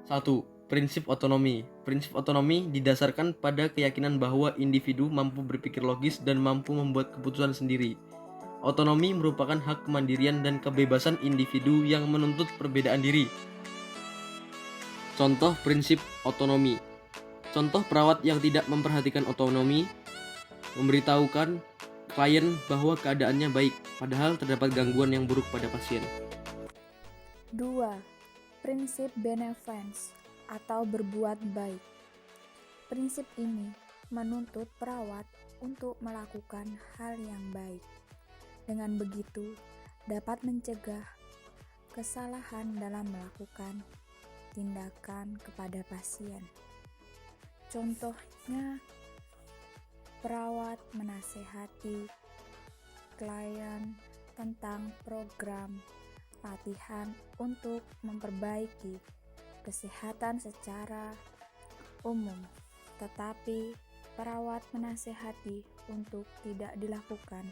1. Prinsip otonomi. Prinsip otonomi didasarkan pada keyakinan bahwa individu mampu berpikir logis dan mampu membuat keputusan sendiri. Otonomi merupakan hak kemandirian dan kebebasan individu yang menuntut perbedaan diri. Contoh prinsip otonomi. Contoh perawat yang tidak memperhatikan otonomi, memberitahukan klien bahwa keadaannya baik, padahal terdapat gangguan yang buruk pada pasien. 2. Prinsip benevolence atau berbuat baik. Prinsip ini menuntut perawat untuk melakukan hal yang baik. Dengan begitu, dapat mencegah kesalahan dalam melakukan tindakan kepada pasien. Contohnya, perawat menasehati klien tentang program latihan untuk memperbaiki kesehatan secara umum, tetapi perawat menasehati untuk tidak dilakukan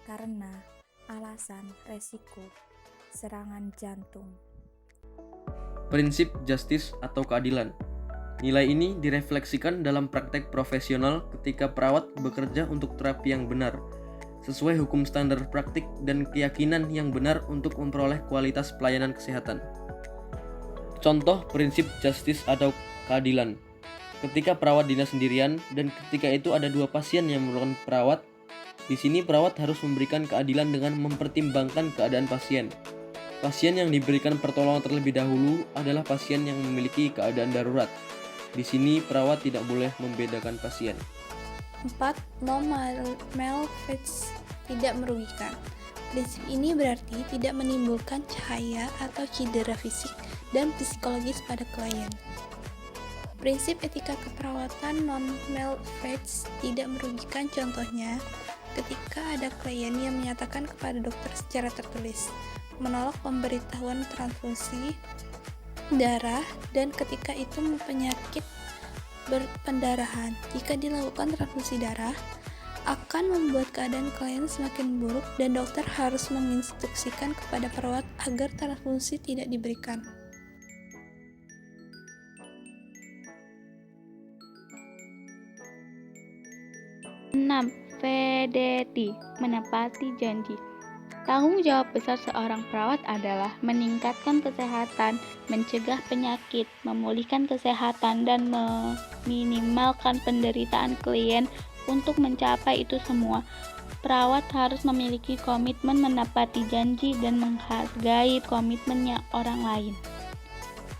karena alasan resiko serangan jantung. Prinsip justice atau keadilan. Nilai ini direfleksikan dalam praktek profesional ketika perawat bekerja untuk terapi yang benar, sesuai hukum standar praktik dan keyakinan yang benar untuk memperoleh kualitas pelayanan kesehatan. Contoh prinsip justice atau keadilan. Ketika perawat dinas sendirian dan ketika itu ada 2 pasien yang memerlukan perawat, di sini perawat harus memberikan keadilan dengan mempertimbangkan keadaan pasien. Pasien yang diberikan pertolongan terlebih dahulu adalah pasien yang memiliki keadaan darurat. Di sini perawat tidak boleh membedakan pasien. 4. No malfeasance, tidak merugikan. Prinsip ini berarti tidak menimbulkan cahaya atau cedera fisik dan psikologis pada klien. Prinsip etika keperawatan non-malfeasance tidak merugikan, contohnya ketika ada klien yang menyatakan kepada dokter secara tertulis menolak pemberitahuan transfusi darah dan ketika itu penyakit berpendarahan. Jika dilakukan transfusi darah, akan membuat keadaan klien semakin buruk dan dokter harus menginstruksikan kepada perawat agar transfusi tidak diberikan. Fidelity, menepati janji. Tanggung jawab besar seorang perawat adalah meningkatkan kesehatan, mencegah penyakit, memulihkan kesehatan, dan meminimalkan penderitaan klien. Untuk mencapai itu semua, perawat harus memiliki komitmen menepati janji dan menghargai komitmennya orang lain.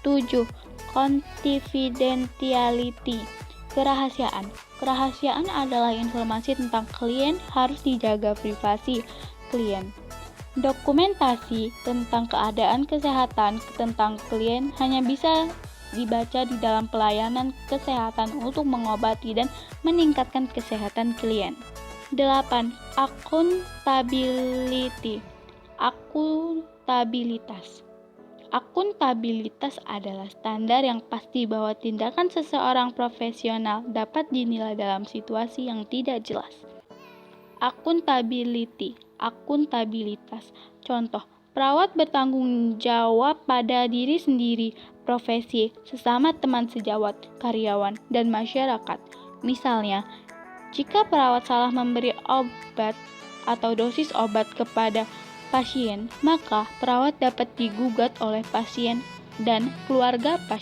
7. Confidentiality, kerahasiaan. Kerahasiaan adalah informasi tentang klien, harus dijaga privasi klien. Dokumentasi tentang keadaan kesehatan tentang klien hanya bisa dibaca di dalam pelayanan kesehatan untuk mengobati dan meningkatkan kesehatan klien. 8. Accountability, akuntabilitas. Akuntabilitas adalah standar yang pasti bahwa tindakan seseorang profesional dapat dinilai dalam situasi yang tidak jelas. Akuntabilitas. Contoh, perawat bertanggung jawab pada diri sendiri, profesi, sesama teman sejawat, karyawan, dan masyarakat. Misalnya, jika perawat salah memberi obat atau dosis obat kepada pasien, maka perawat dapat digugat oleh pasien dan keluarga pasien.